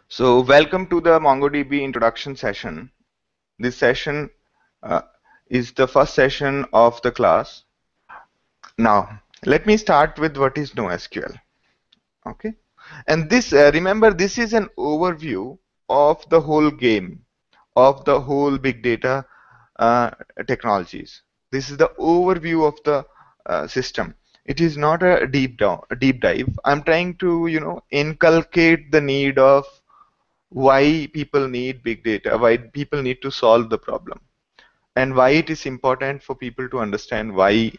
So welcome to the MongoDB introduction session. This session uh, is the first session of the class. Now, let me start with what is NoSQL. Okay, and this remember this is an overview of the whole game, of the whole big data uh, technologies. This is the overview of the system. It is not a deep dive. I'm trying to inculcate the need of why people need big data, why people need to solve the problem, and why it is important for people to understand why,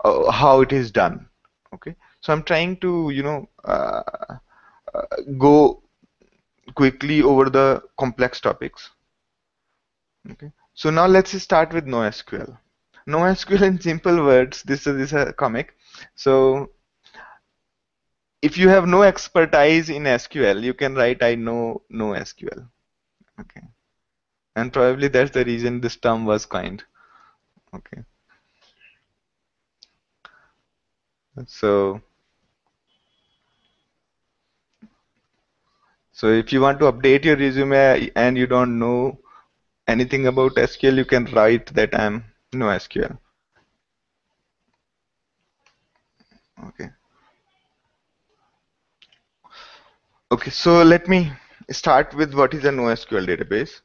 how it is done. Okay, so I'm trying to, go quickly over the complex topics. Okay, so now let's start with NoSQL. NoSQL in simple words, this is a comic. So if you have no expertise in SQL, you can write I know NoSQL. Okay, and probably that's the reason this term was coined. Okay, so so if you want to update your resume and you don't know anything about SQL, you can write that I'm no SQL. Okay. Okay, so let me start with what is a NoSQL database.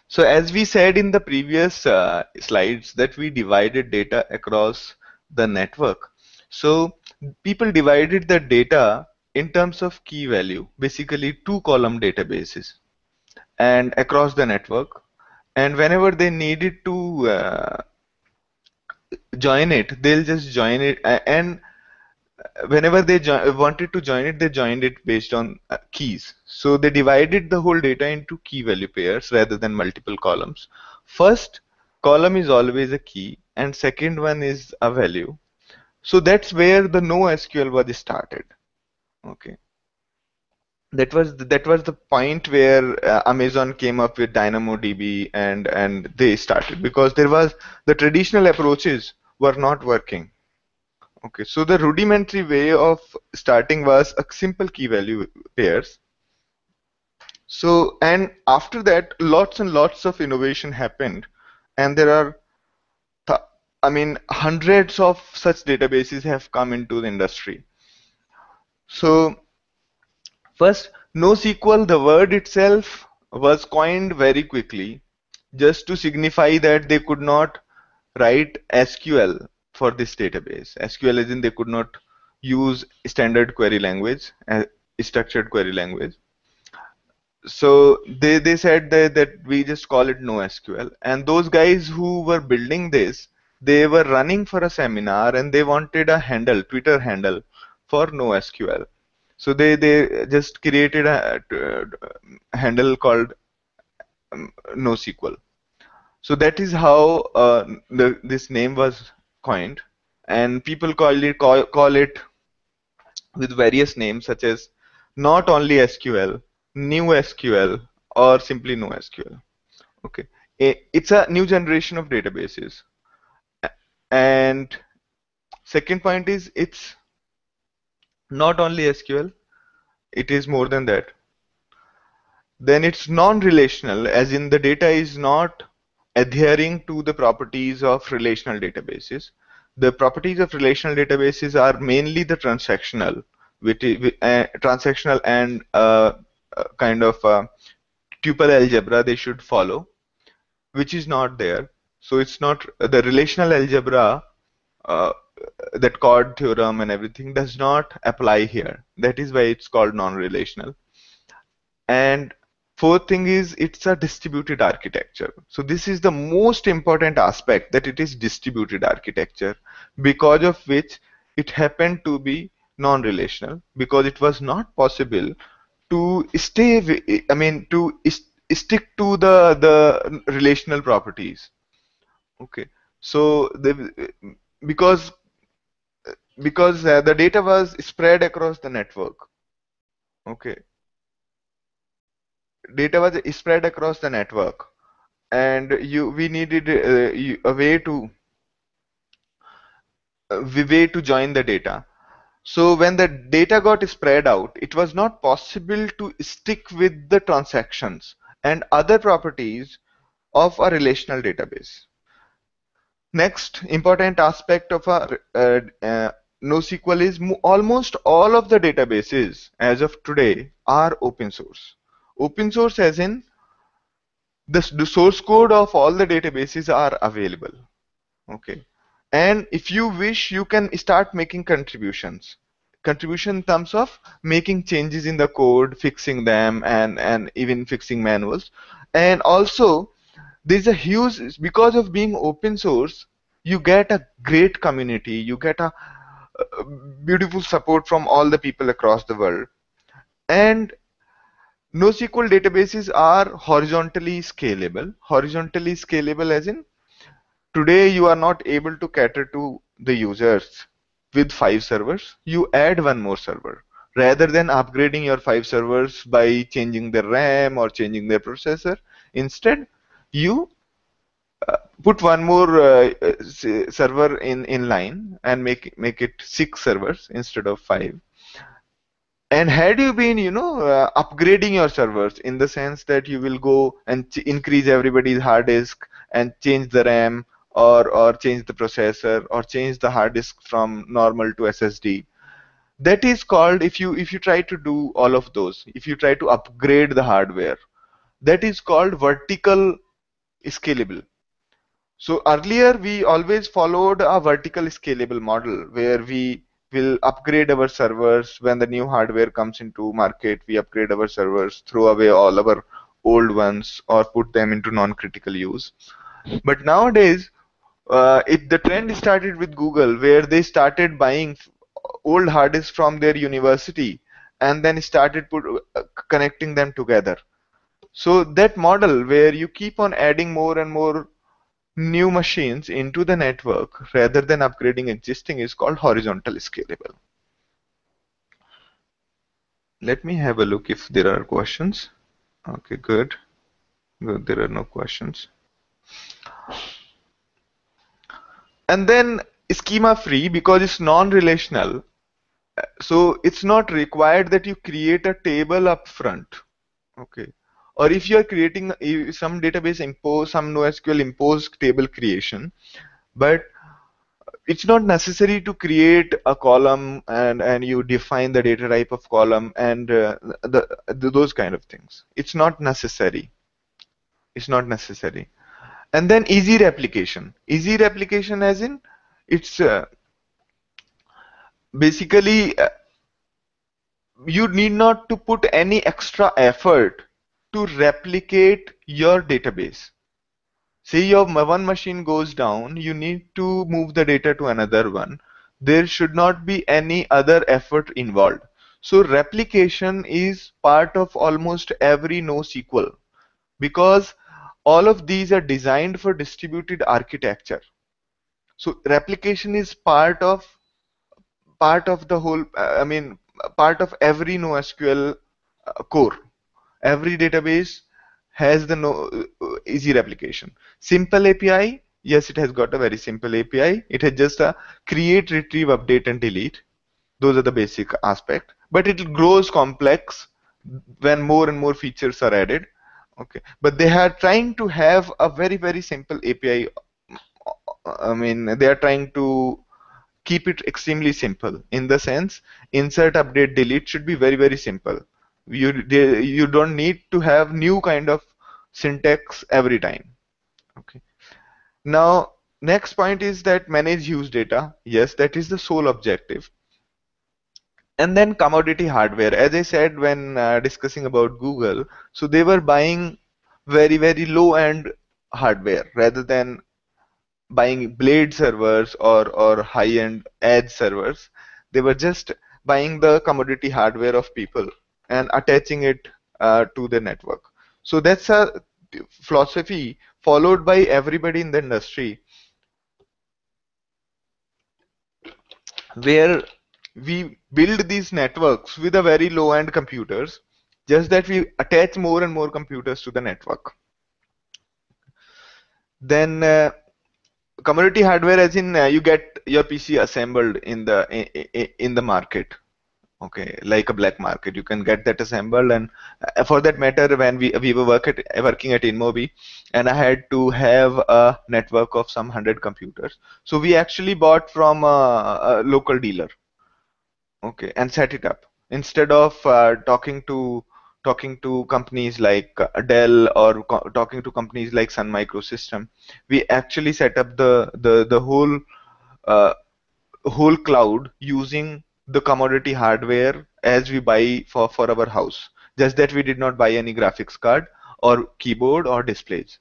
So as we said in the previous slides that we divided data across the network. So people divided the data in terms of key value, basically two column databases and across the network. And whenever they needed to join it, they'll just join it. And whenever they wanted to join it, they joined it based on keys. So they divided the whole data into key value pairs rather than multiple columns. First column is always a key, and second one is a value. So that's where the NoSQL was started. Okay. That was the point where Amazon came up with DynamoDB and they started because there was the traditional approaches were not working. Okay, so the rudimentary way of starting was a simple key value pairs. So, and after that, lots and lots of innovation happened, and there are, I mean, hundreds of such databases have come into the industry. So, first, NoSQL, the word itself was coined very quickly just to signify that they could not write SQL for this database. SQL as in they could not use standard query language, structured query language. So they said that we just call it NoSQL. And those guys who were building this, they were running for a seminar and they wanted a handle, Twitter handle for NoSQL. So they just created a handle called NoSQL. So that is how this name was coined, and people call it with various names such as not only SQL, new SQL, or simply NoSQL. Okay, it's a new generation of databases. And second point is it's not only SQL, it is more than that. Then it's non-relational, as in the data is not adhering to the properties of relational databases. The properties of relational databases are mainly the transactional, transactional and kind of tuple algebra they should follow, which is not there. So it's not the relational algebra, uh, that chord theorem and everything does not apply here. That is why it's called non-relational. And fourth thing is it's a distributed architecture. So this is the most important aspect, that it is distributed architecture, because of which it happened to be non-relational, because it was not possible to I mean to stick to the relational properties. Okay, so because the data was spread across the network. Okay, data was spread across the network, and we needed a way to way to join the data. So when the data got spread out, it was not possible to stick with the transactions and other properties of a relational database. Next important aspect of a NoSQL is almost all of the databases as of today are open source. Open source as in the source code of all the databases are available. Okay. And if you wish, you can start making contributions. Contribution in terms of making changes in the code, fixing them, and even fixing manuals. And also, there's a huge, because of being open source, you get a great community, you get a beautiful support from all the people across the world. And NoSQL databases are horizontally scalable. Horizontally scalable as in today you are not able to cater to the users with 5 servers. You add one more server. Rather than upgrading your 5 servers by changing the RAM or changing their processor, instead you put one more server in line and make it 6 servers instead of 5. And had you been, upgrading your servers in the sense that you will go and increase everybody's hard disk and change the RAM or change the processor or change the hard disk from normal to SSD, that is called, if you try to do all of those, if you try to upgrade the hardware, that is called vertical scalable. So earlier we always followed a vertical scalable model where we will upgrade our servers when the new hardware comes into market. We upgrade our servers, throw away all our old ones or put them into non-critical use. But nowadays, the trend started with Google, where they started buying old hard disks from their university and then started connecting them together. So that model where you keep on adding more and more new machines into the network rather than upgrading existing is called horizontal scalable. Let me have a look if there are questions. Okay, good. Good, there are no questions. And then schema free, because it's non-relational, so it's not required that you create a table up front. Okay. Or if you are creating some database impose, some NoSQL impose table creation, but it's not necessary to create a column and you define the data type of column and those kind of things. It's not necessary. It's not necessary. And then easy replication. Easy replication as in it's basically you need not to put any extra effort to replicate your database. Say your one machine goes down, you need to move the data to another one. There should not be any other effort involved. So replication is part of almost every NoSQL because all of these are designed for distributed architecture. So replication is part of the whole, part of every NoSQL core. Every database has the easy replication. Simple API, yes, it has got a very simple API. It has just a create, retrieve, update, and delete. Those are the basic aspect. But it grows complex when more and more features are added. Okay, but they are trying to have a very, very simple API. They are trying to keep it extremely simple in the sense insert, update, delete should be very, very simple. You don't need to have new kind of syntax every time. Okay. Now, next point is that manage use data. Yes, that is the sole objective. And then commodity hardware. As I said when discussing about Google, so they were buying very, very low-end hardware rather than buying blade servers or high-end edge servers. They were just buying the commodity hardware of people and attaching it to the network. So that's a philosophy followed by everybody in the industry, where we build these networks with a very low-end computers, just that we attach more and more computers to the network. Then Commodity hardware as in you get your PC assembled in the market. Okay, like a black market, you can get that assembled. And for that matter, when we were working at InMobi, and I had to have a network of some 100 computers, so we actually bought from a local dealer, okay, and set it up instead of talking to companies like Dell or talking to companies like Sun Microsystem. We actually set up the uh, whole cloud using the commodity hardware as we buy for our house. Just that we did not buy any graphics card or keyboard or displays.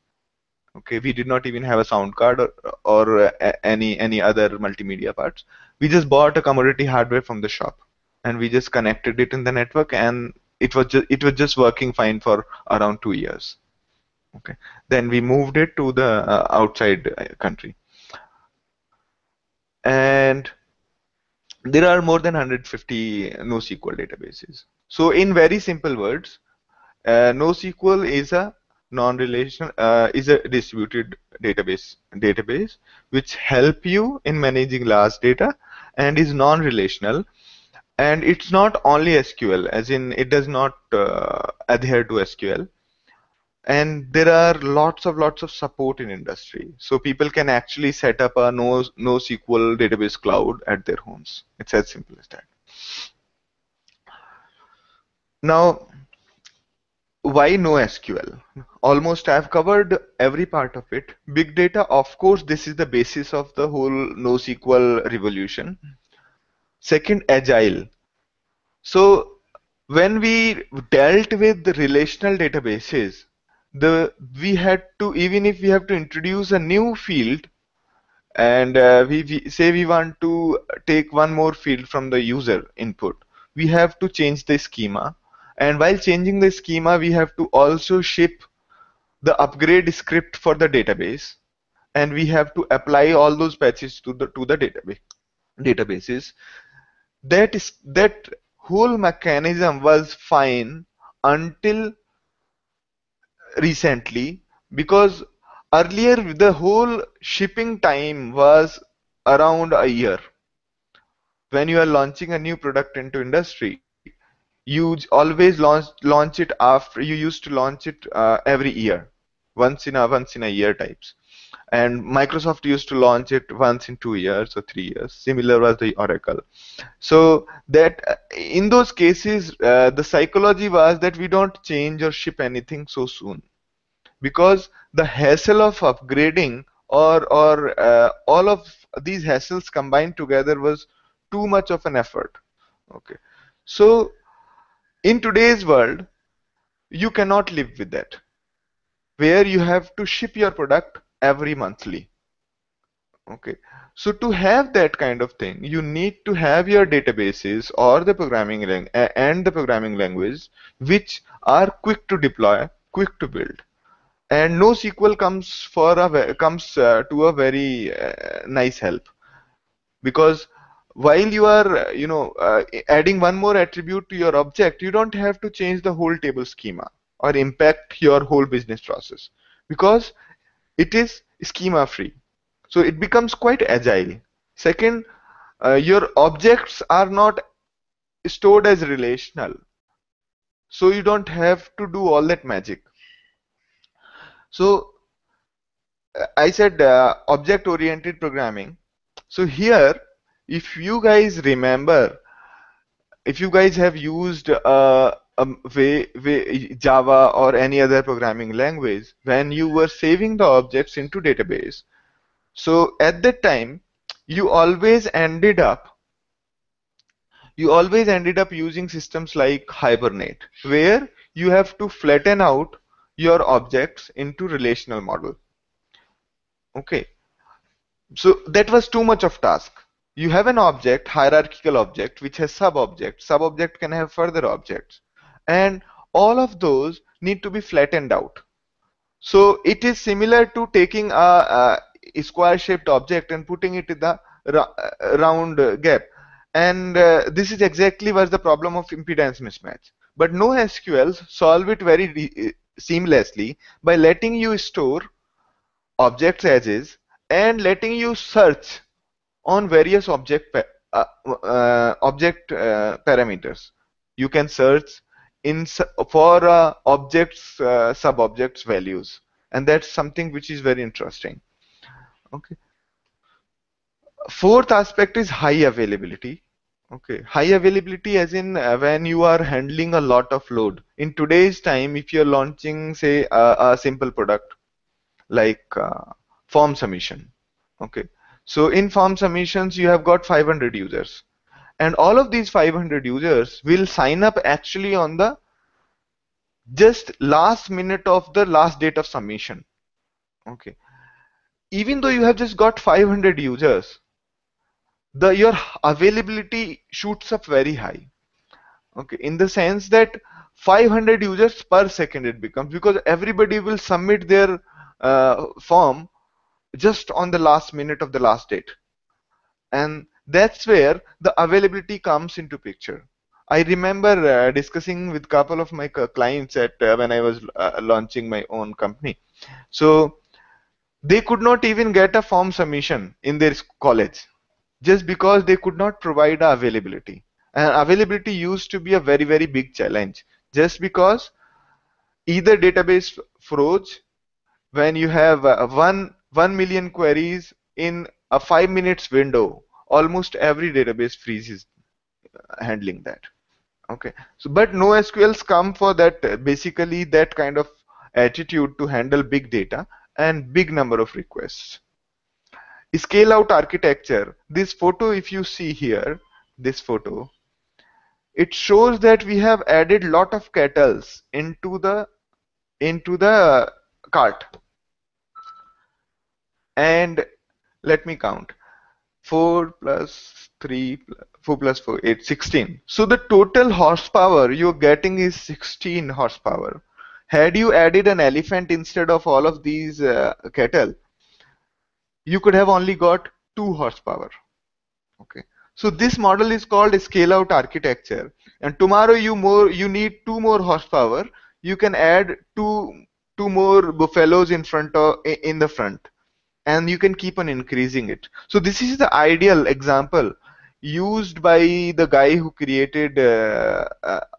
Okay, we did not even have a sound card or any other multimedia parts. We just bought a commodity hardware from the shop, and we just connected it in the network, and it was just working fine for around 2 years. Okay, then we moved it to the outside country, and there are more than 150 NoSQL databases. So in very simple words, NoSQL is a non-relational is a distributed database which help you in managing large data and is non-relational, and it's not only SQL, as in it does not adhere to SQL. And there are lots of support in industry, so people can actually set up a NoSQL database cloud at their homes. It's as simple as that. Now, why NoSQL? Almost I've covered every part of it. Big data, of course, this is the basis of the whole NoSQL revolution. Second, agile. So when we dealt with the relational databases, we had to, even if we have to introduce a new field, and we say we want to take one more field from the user input, we have to change the schema. And while changing the schema, we have to also ship the upgrade script for the database, and we have to apply all those patches to the databases. That whole mechanism was fine until recently, because earlier the whole shipping time was around a year. When you are launching a new product into industry, you always launch it after, you used to launch it every year, once in a year types. And Microsoft used to launch it once in 2 years or 3 years. Similar was the Oracle. So that in those cases, the psychology was that we don't change or ship anything so soon, because the hassle of upgrading or all of these hassles combined together was too much of an effort. Okay, so in today's world, you cannot live with that, where you have to ship your product every monthly. Okay, so to have that kind of thing, you need to have your databases or the and the programming language which are quick to deploy, quick to build. And NoSQL comes to a very nice help, because while you are adding one more attribute to your object, you don't have to change the whole table schema or impact your whole business process, because it is schema free. So it becomes quite agile. Second, your objects are not stored as relational, so you don't have to do all that magic. So I said object-oriented programming. So here, if you guys remember, if you guys have used Java or any other programming language, when you were saving the objects into database, so at that time, you always ended up using systems like Hibernate, where you have to flatten out your objects into relational model. Okay, so that was too much of task. You have an object, hierarchical object, which has sub-objects. Sub-object can have further objects, and all of those need to be flattened out. So it is similar to taking a square-shaped object and putting it in the round gap. And this is exactly was the problem of impedance mismatch. But NoSQL solve it very seamlessly by letting you store objects as is and letting you search on various object parameters. You can search for objects, sub-objects values, and that's something which is very interesting. Okay. Fourth aspect is high availability. Okay, high availability as in when you are handling a lot of load. In today's time, if you're launching, say, a simple product like form submission. Okay, so in form submissions, you have got 500 users, and all of these 500 users will sign up actually on the just last minute of the last date of submission. Okay, even though you have just got 500 users, your availability shoots up very high. Okay, in the sense that 500 users per second it becomes, because everybody will submit their form just on the last minute of the last date, and that's where the availability comes into picture. I remember discussing with couple of my clients at when I was launching my own company. So they could not even get a form submission in their college just because they could not provide availability. And availability used to be a very, very big challenge just because either database froze when you have 1 million queries in a 5 minutes window. Almost every database freezes handling that. Okay, so but NoSQLs come for that, basically that kind of attitude to handle big data and big number of requests. Scale out architecture. This photo, if you see here, this photo, it shows that we have added lot of kettles into the cart. And let me count. 4 plus 3 4 plus 4 8 16. So the total horsepower you're getting is 16 horsepower. Had you added an elephant instead of all of these cattle, you could have only got 2 horsepower. Okay, so this model is called scale out architecture, and tomorrow you need 2 more horsepower, you can add two more buffaloes in the front, and you can keep on increasing it. So this is the ideal example used by the guy who created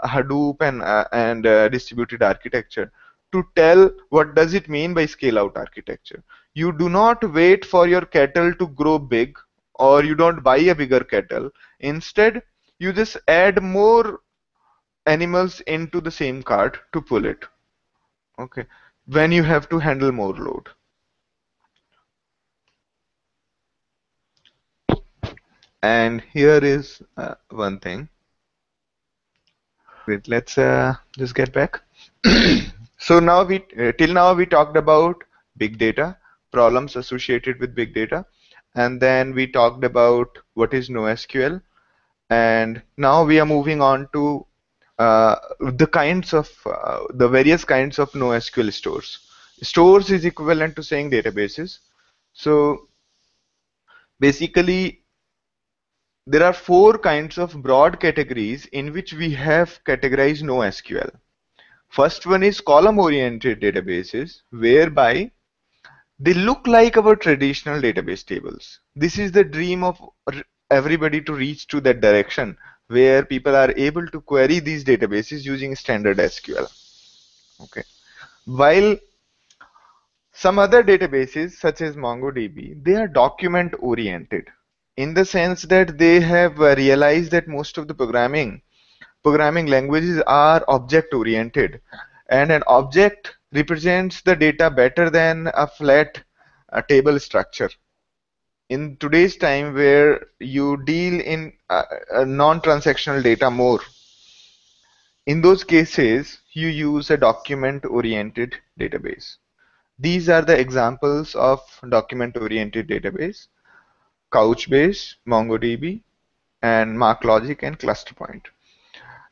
Hadoop and distributed architecture to tell what does it mean by scale out architecture. You do not wait for your kettle to grow big, or you don't buy a bigger kettle. Instead, you just add more animals into the same cart to pull it. Okay, when you have to handle more load. And here is one thing. Wait, let's just get back. So now till now we talked about big data, problems associated with big data, and then we talked about what is NoSQL, and now we are moving on to the various kinds of NoSQL stores. Stores is equivalent to saying databases. So basically, there are 4 kinds of broad categories in which we have categorized NoSQL. First one is column-oriented databases, whereby they look like our traditional database tables. This is the dream of everybody to reach to that direction, where people are able to query these databases using standard SQL. Okay. While some other databases, such as MongoDB, they are document-oriented, in the sense that they have realized that most of the programming languages are object oriented, and an object represents the data better than a flat table structure. In today's time, where you deal in non-transactional data more, in those cases you use a document oriented database. These are the examples of document oriented database: Couchbase, MongoDB, and MarkLogic and ClusterPoint.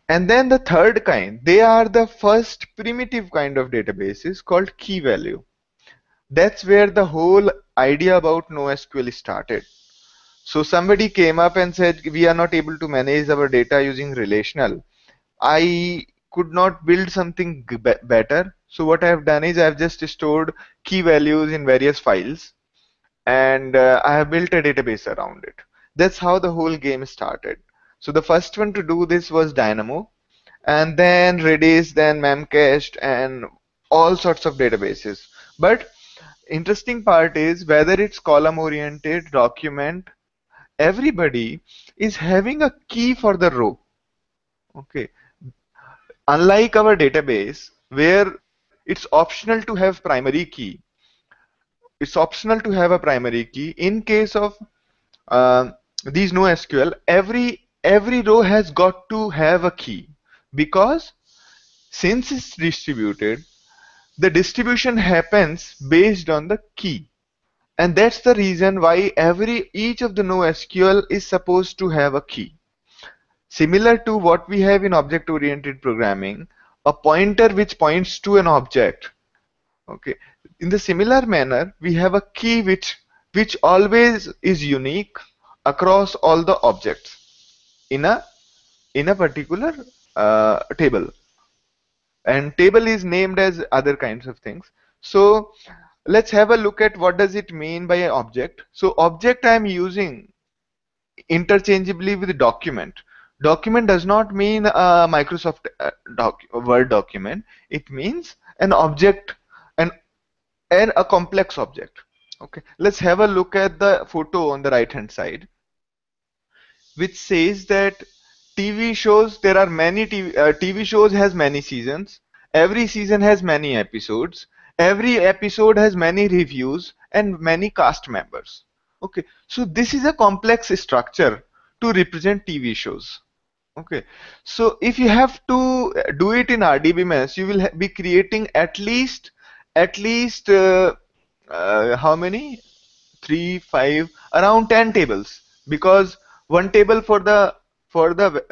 And then the third kind, they are the first primitive kind of databases called key value. That's where the whole idea about NoSQL started. So somebody came up and said, we are not able to manage our data using relational. I could not build something better. So what I have done is I have just stored key values in various files, and I have built a database around it. That's how the whole game started. So the first one to do this was Dynamo, and then Redis, then Memcached, and all sorts of databases. But interesting part is whether it's column oriented document, everybody is having a key for the row. Okay. Unlike our database where it's optional to have primary key, it's optional to have a primary key. In case of uh, these NoSQL, every row has got to have a key, because since it's distributed, the distribution happens based on the key. And that's the reason why each of the NoSQL is supposed to have a key. Similar to what we have in object-oriented programming, a pointer which points to an object. Okay. In the similar manner, we have a key which always is unique across all the objects in a particular table. And table is named as other kinds of things. So let's have a look at what does it mean by an object. So object I am using interchangeably with document. Document does not mean a Microsoft Word document. It means an object and a complex object. Okay, let's have a look at the photo on the right hand side, which says that TV shows, there are many TV shows has many seasons. Every season has many episodes. Every episode has many reviews and many cast members. Okay, so this is a complex structure to represent TV shows. Okay, so if you have to do it in RDBMS, you will be creating at least how many? 3, 5, around 10 tables, because one table for the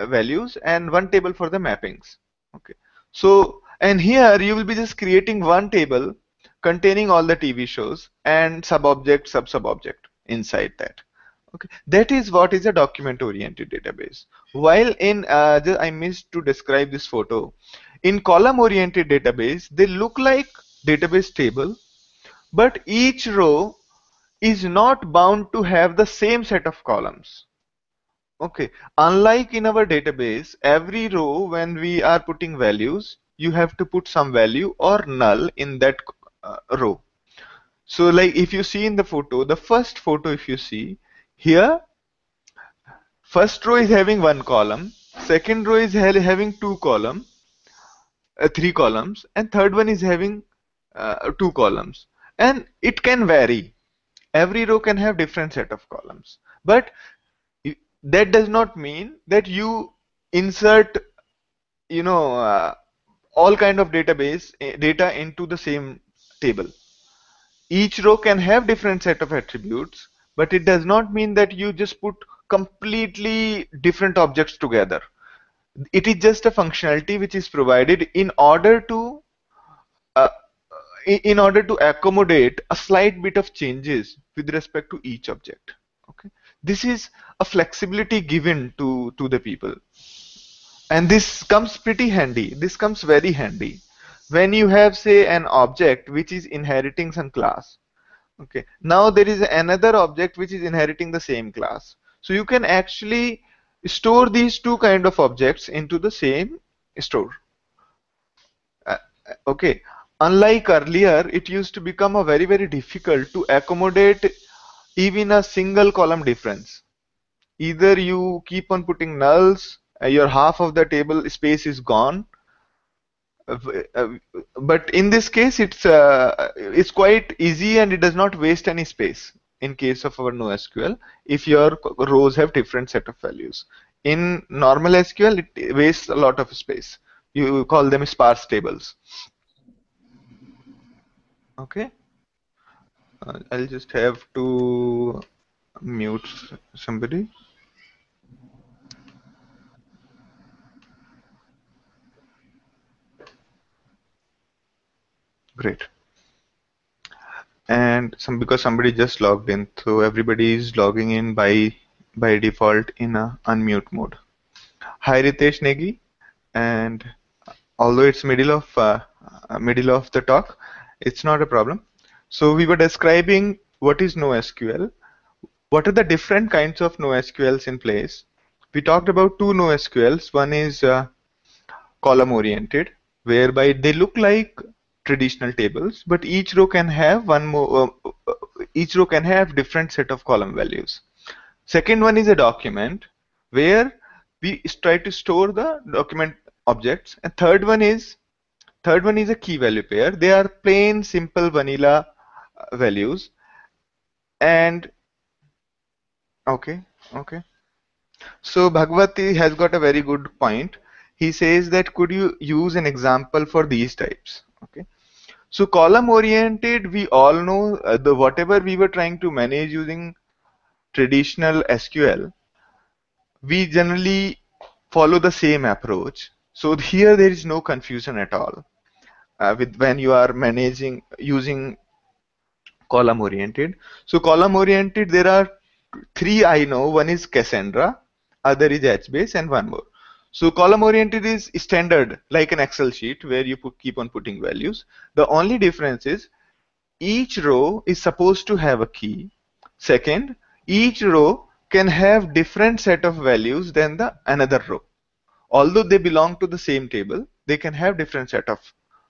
values and one table for the mappings. Okay, so and here you will be just creating one table containing all the TV shows and sub-object, sub-sub-object inside that. Okay, that is what is a document-oriented database. While in I missed to describe this photo. In column-oriented database, they look like database table, but each row is not bound to have the same set of columns. Okay, unlike in our database, every row when we are putting values, you have to put some value or null in that row. So like if you see in the photo, the first photo, if you see here, first row is having one column, second row is having three columns, and third one is having two columns. And it can vary. Every row can have different set of columns. But that does not mean that you insert, all kind of database data into the same table. Each row can have different set of attributes, but it does not mean that you just put completely different objects together. It is just a functionality which is provided in order to uh, accommodate a slight bit of changes with respect to each object. Okay, this is a flexibility given to the people, and this comes pretty handy. This comes very handy when you have, say, an object which is inheriting some class. Okay, now there is another object which is inheriting the same class. So you can actually store these two kind of objects into the same store. Okay, unlike earlier, it used to become a very difficult to accommodate even a single column difference. Either you keep on putting nulls, your half of the table space is gone. But in this case, it's quite easy and it does not waste any space in case of our NoSQL if your rows have different set of values. In normal SQL, it wastes a lot of space. You call them sparse tables. Okay. I'll just have to mute somebody. Great. And because somebody just logged in, so everybody is logging in by default in a unmute mode. Hi Ritesh Negi, and although it's middle of the talk, it's not a problem. So we were describing what is NoSQL, what are the different kinds of NoSQLs in place. We talked about two NoSQLs. One is column oriented, whereby they look like traditional tables, but each row can have each row can have different set of column values. Second one is a document, where we try to store the document objects. And third one is a key value pair. They are plain simple vanilla values. And okay. So Bhagwati has got a very good point. He says that could you use an example for these types? Okay. So column oriented, we all know the whatever we were trying to manage using traditional SQL, we generally follow the same approach. So here there is no confusion at all with when you are managing using column oriented. So column oriented, there are three I know. One is Cassandra, other is HBase, and one more. So column oriented is standard like an Excel sheet where you keep on putting values. The only difference is each row is supposed to have a key. Second, each row can have different set of values than the another row. Although they belong to the same table, they can have different set of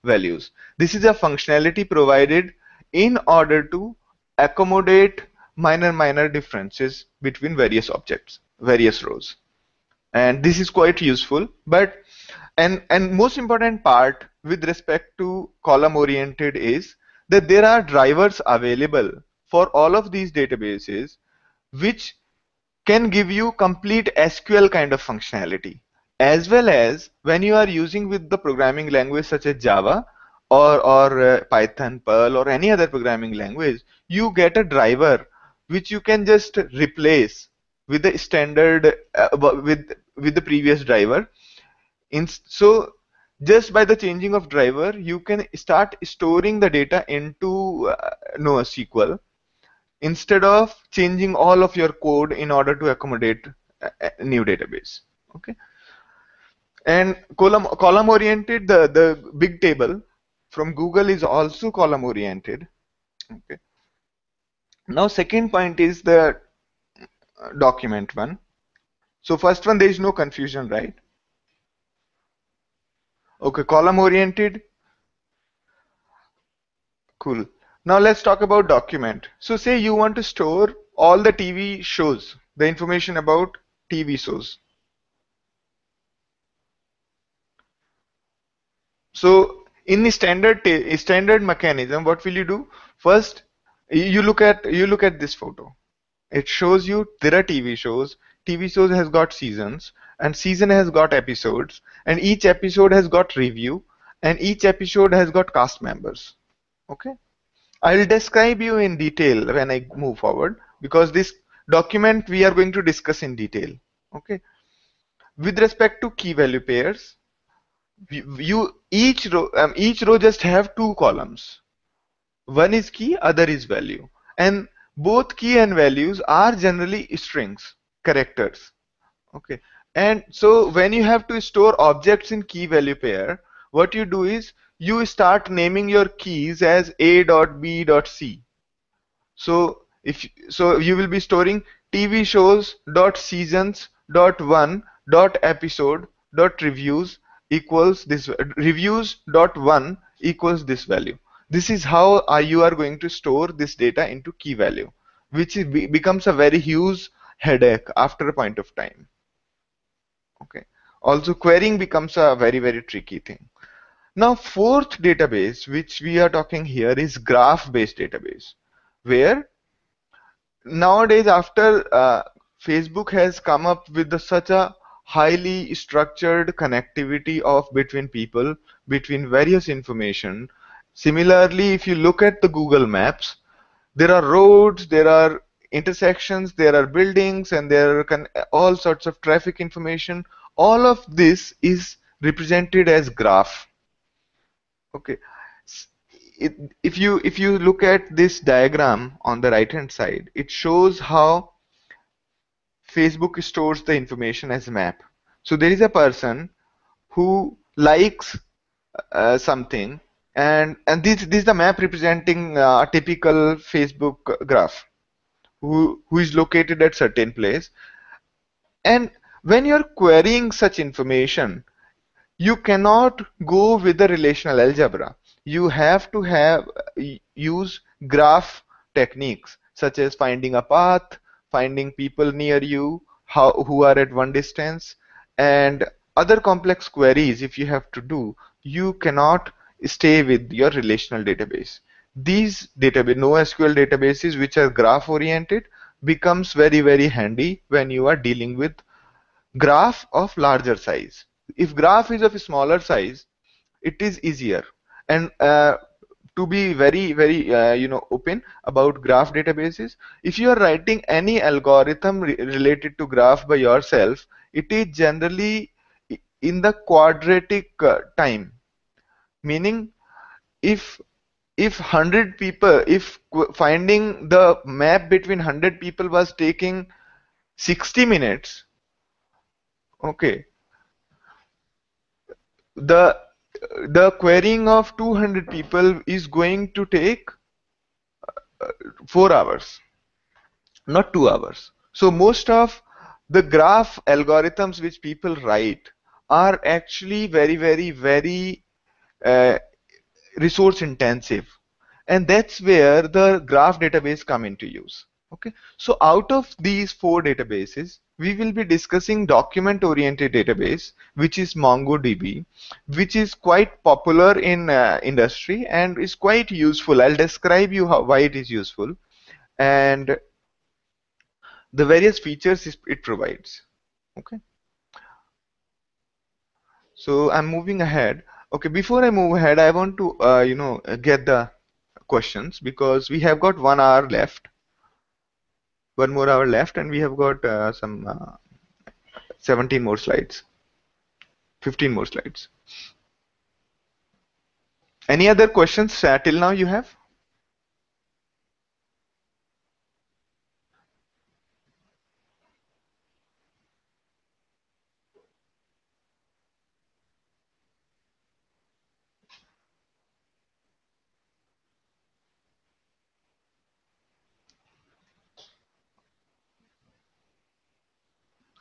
values. This is a functionality provided in order to accommodate minor differences between various objects, various rows. And this is quite useful. But and most important part with respect to column oriented is that there are drivers available for all of these databases which can give you complete SQL kind of functionality, as well as when you are using with the programming language such as Java or Python, Perl, or any other programming language, you get a driver which you can just replace with the standard with the previous driver. So just by the changing of driver, you can start storing the data into NoSQL instead of changing all of your code in order to accommodate a new database. Okay. And column oriented, the big table from Google is also column oriented. Okay. Now second point is the document one. So first one, there is no confusion, right? Okay, column oriented. Cool. Now let's talk about document. So say you want to store all the TV shows, the information about TV shows. So in the standard mechanism, what will you do? First, you look at this photo. It shows you there are TV shows. TV shows has got seasons, and season has got episodes, and each episode has got review, and each episode has got cast members. Okay. I'll describe you in detail when I move forward, because this document we are going to discuss in detail. Okay. With respect to key value pairs, each row just have two columns. One is key, other is value, and both key and values are generally strings, characters. Okay. And so when you have to store objects in key value pair, what you do is you start naming your keys as A.B.C. So you will be storing TV shows dot seasons dot one dot episode dot reviews equals this, reviews dot one equals this value. This is how you are going to store this data into key value, which becomes a very huge headache after a point of time. Okay. Also, querying becomes a very tricky thing. Now, fourth database which we are talking here is graph-based database, where nowadays after Facebook has come up with such a highly structured connectivity of between people, between various information. Similarly, if you look at the Google Maps, there are roads, there are intersections, there are buildings, and there are all sorts of traffic information. All of this is represented as graph. Okay. If you look at this diagram on the right hand side, it shows how Facebook stores the information as a map. So there is a person who likes something, And this is the map representing a typical Facebook graph who is located at certain place. And when you're querying such information, you cannot go with the relational algebra. You have to use graph techniques such as finding a path, finding people near you, who are at one distance, and other complex queries. If you have to do, you cannot stay with your relational database. These database, NoSQL databases, which are graph oriented, becomes very handy when you are dealing with graph of larger size. If graph is of a smaller size, it is easier. And to be very open about graph databases, if you are writing any algorithm related to graph by yourself, it is generally in the quadratic time, meaning if 100 people, if finding the map between 100 people was taking 60 minutes, okay, the the querying of 200 people is going to take 4 hours, not 2 hours. So most of the graph algorithms which people write are actually very uh, resource intensive, and that's where the graph database come into use. Okay, so out of these 4 databases, we will be discussing document oriented database, which is MongoDB, which is quite popular in industry and is quite useful. I'll describe you why it is useful and the various features it provides. Okay, so I'm moving ahead. Okay, before I move ahead, I want to get the questions because we have got 1 hour left, 1 more hour left, and we have got some 17 more slides, 15 more slides. Any other questions till now you have?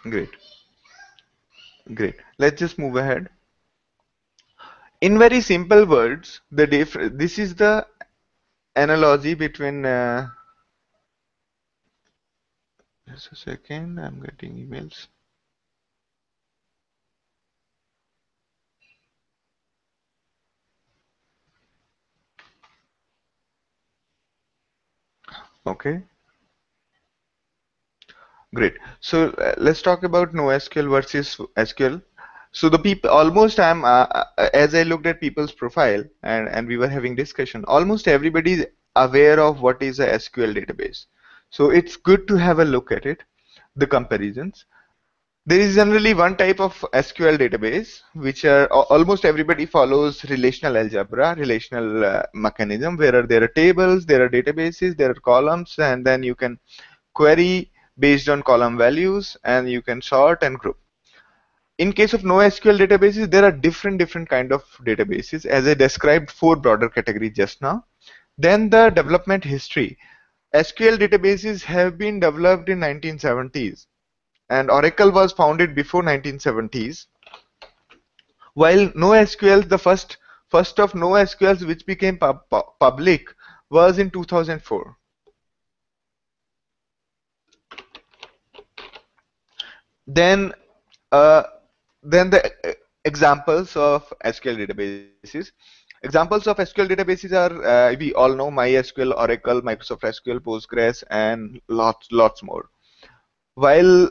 Great, great. Let's just move ahead. In very simple words, this is the analogy between. Just a second, I'm getting emails. Okay, great. So let's talk about NoSQL versus SQL. So the people almost as I looked at people's profile and we were having discussion, almost everybody is aware of what is a SQL database. So it's good to have a look at it, the comparisons. There is generally one type of SQL database which are almost everybody follows relational algebra, relational mechanism, where there are tables, there are databases, there are columns, and then you can query based on column values and you can sort and group. In case of NoSQL databases, there are different kind of databases, as I described 4 broader categories just now. Then the development history. SQL databases have been developed in 1970s and Oracle was founded before 1970s. While NoSQL, the first of NoSQLs which became public was in 2004. Then uh, then the examples of SQL databases. Examples of SQL databases are we all know MySQL, Oracle, Microsoft SQL, Postgres, and lots more. While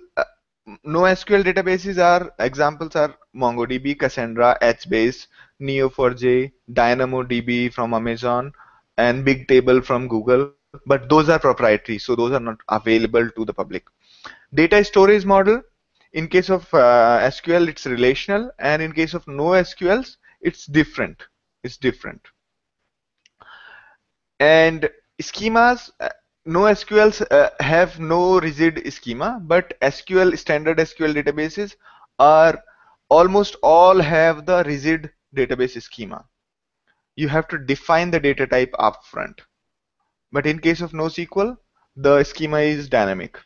NoSQL databases are examples are MongoDB, Cassandra, HBase, Neo4j, DynamoDB from Amazon, and Bigtable from Google. But those are proprietary, so those are not available to the public. Data storage model. In case of SQL, it's relational, and in case of NoSQLs, it's different. It's different. And schemas, NoSQLs have no rigid schema, but standard SQL databases are almost all have the rigid database schema. you have to define the data type upfront. But in case of NoSQL, the schema is dynamic.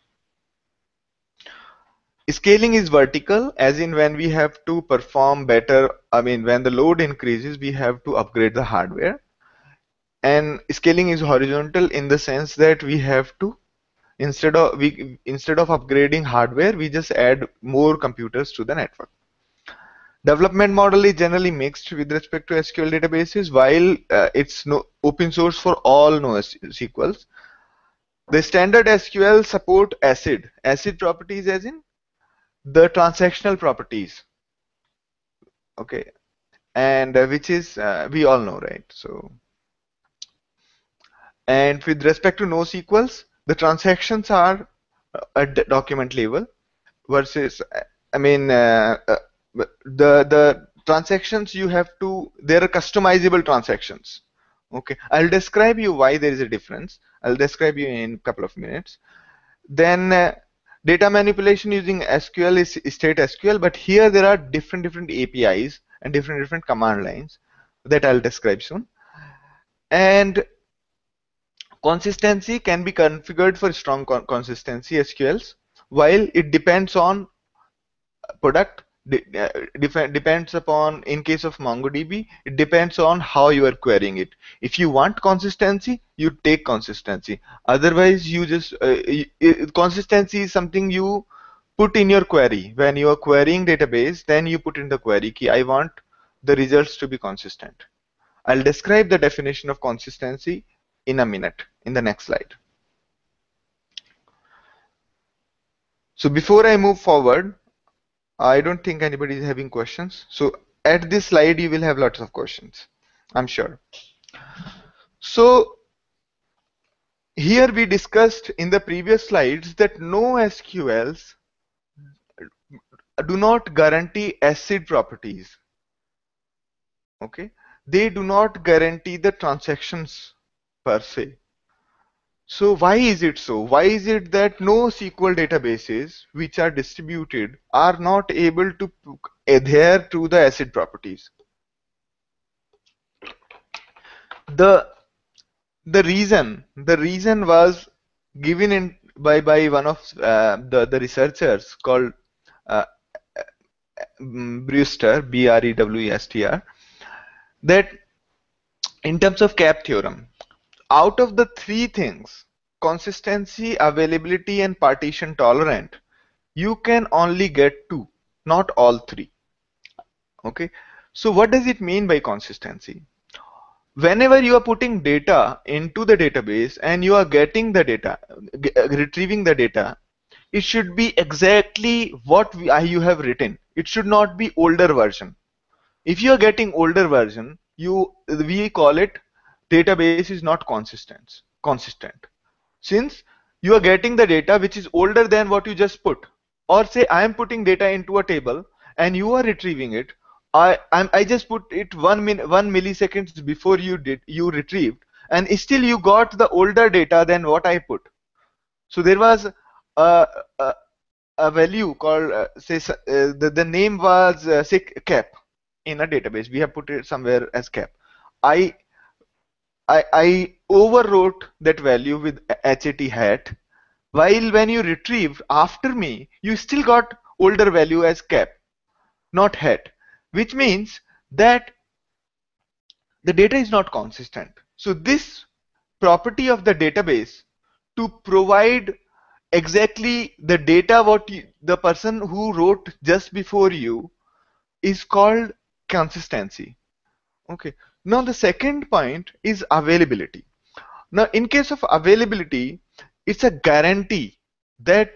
Scaling is vertical, as in when we have to perform better, I mean, when the load increases, we have to upgrade the hardware. And scaling is horizontal in the sense that we have to, instead of upgrading hardware, we just add more computers to the network. Development model is generally mixed with respect to SQL databases, while it's open source for all NoSQLs. The standard SQL support ACID properties, as in the transactional properties. Okay, and which is we all know, right? So, and with respect to NoSQLs, the transactions are at the document level versus, I mean, the transactions you have to, there are customizable transactions. Okay, I'll describe you why there is a difference. I'll describe you in a couple of minutes. Then data manipulation using SQL is state SQL, but here there are different APIs and different command lines that I'll describe soon. And consistency can be configured for strong consistency SQLs, while it depends on product, depends upon, in case of MongoDB, it depends on how you are querying it. If you want consistency, you take consistency. Otherwise, you just consistency is something you put in your query. When you are querying database, then you put in the query key, I want the results to be consistent. I'll describe the definition of consistency in a minute in the next slide. So before I move forward, I don't think anybody is having questions. So at this slide, you will have lots of questions, I'm sure. So here we discussed in the previous slides that NoSQLs do not guarantee ACID properties. Okay, they do not guarantee the transactions per se. So why is it so? Why is it that NoSQL databases which are distributed are not able to adhere to the ACID properties? The reason was given in by one of the researchers called Brewster, Brewestr, that in terms of CAP theorem, out of the three things, consistency, availability, and partition tolerant, you can only get two, not all three. Okay, so what does it mean by consistency? Whenever you are putting data into the database and you are getting the data, retrieving the data, it should be exactly what you have written. It should not be older version. If you are getting older version, we call it database is not consistent. Since you are getting the data which is older than what you just put, or say I am putting data into a table and you are retrieving it, I just put it 1 milliseconds before you retrieved, and still you got the older data than what I put. So there was a value called the name was say cap in a database. We have put it somewhere as cap. I overwrote that value with hat, while when you retrieved after me, you still got older value as cap, not hat, which means that the data is not consistent. So this property of the database to provide exactly the data what the person who wrote just before you is called consistency. Okay, now the second point is availability. Now in case of availability, it's a guarantee that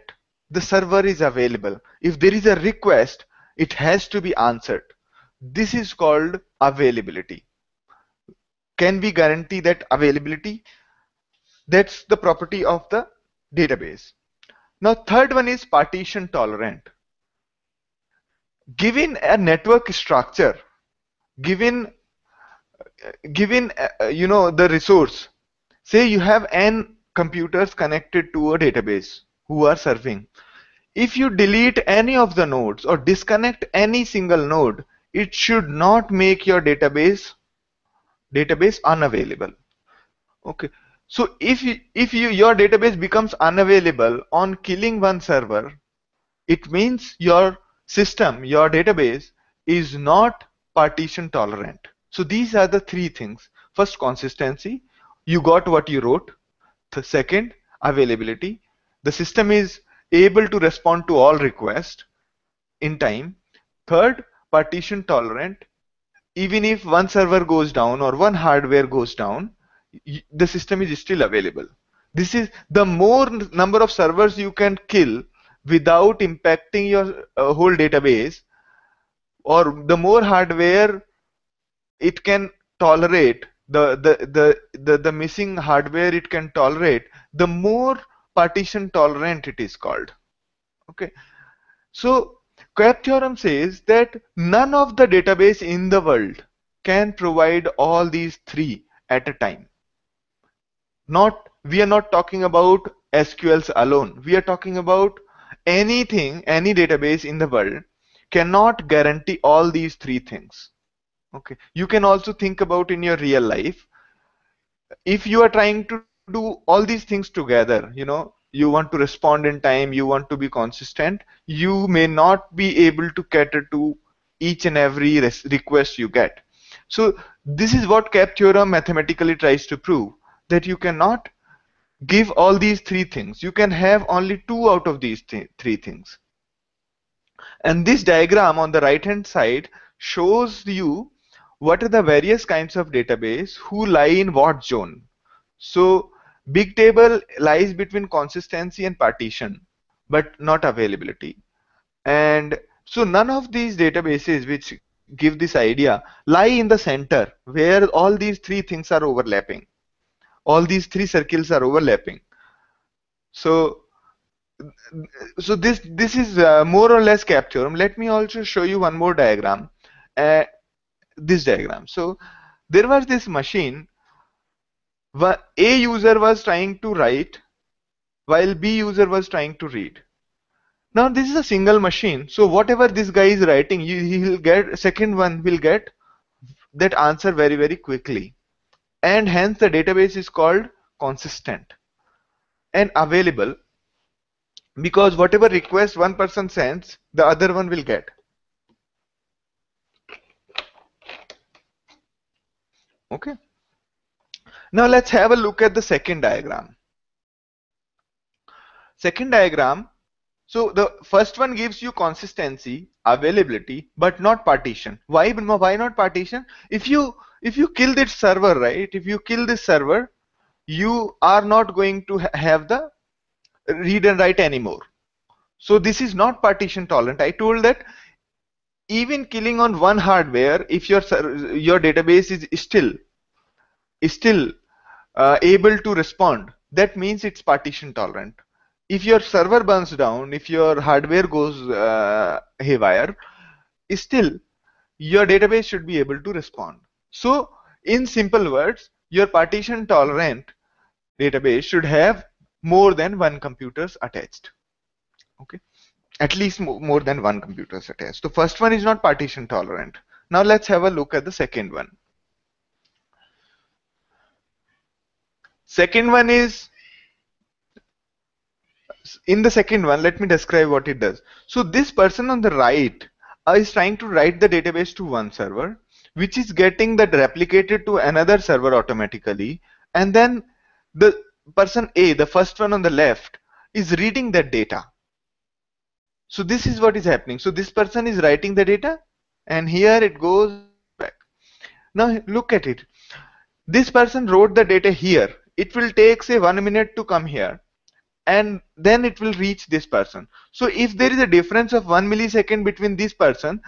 the server is available. If there is a request, it has to be answered. This is called availability. Can we guarantee that availability? That's the property of the database. Now third one is partition tolerant. Given a network structure, given the resource, say you have n computers connected to a database who are serving. If you delete any of the nodes or disconnect any single node, it should not make your database database unavailable. Okay, so if your database becomes unavailable on killing one server, it means your system, your database is not partition tolerant. So these are the three things. First, consistency. You got what you wrote. The second, availability. The system is able to respond to all requests in time. Third, partition tolerant. Even if one server goes down or one hardware goes down, the system is still available. This is the more number of servers you can kill without impacting your whole database, or the more hardware it can tolerate, the missing hardware it can tolerate, the more partition tolerant it is called. Okay, so CAP theorem says that none of the database in the world can provide all these three at a time. We are not talking about SQLs alone. We are talking about anything, any database in the world cannot guarantee all these three things. Okay, you can also think about in your real life, if you are trying to do all these things together, you want to respond in time, you want to be consistent, you may not be able to cater to each and every request you get. So this is what CAP theorem mathematically tries to prove, that you cannot give all these three things. You can have only two out of these three things. And this diagram on the right hand side shows you what are the various kinds of database who lie in what zone. So Bigtable lies between consistency and partition, but not availability. And so none of these databases which give this idea lie in the center where all these three things are overlapping. All these three circles are overlapping. So this is more or less CAP theorem. Let me also show you one more diagram. This diagram. So there was this machine. A user was trying to write while B user was trying to read. Now this is a single machine. So whatever this guy is writing, he will get, second one will get that answer very, very quickly. And hence the database is called consistent and available, because whatever request one person sends, the other one will get. Okay. Now let's have a look at the second diagram. Second diagram. So the first one gives you consistency, availability, but not partition. Why not partition? If you kill this server, right? If you kill this server, you are not going to have the read and write anymore. So this is not partition tolerant. I told that even killing on one hardware, if your database is still able to respond, that means it's partition tolerant. If your server burns down, if your hardware goes haywire, still your database should be able to respond. So in simple words, your partition tolerant database should have more than one computers attached. Okay, at least more than one computers attached. The first one is not partition tolerant. Now let's have a look at the second one. Second one is, in the second one, let me describe what it does. So this person on the right is trying to write the database to one server, which is getting that replicated to another server automatically, and then the person A, the first one on the left, is reading that data. So this is what is happening. So this person is writing the data, and here it goes back. Now look at it. This person wrote the data here. It will take say 1 minute to come here, and then it will reach this person. So if there is a difference of 1 millisecond between this person,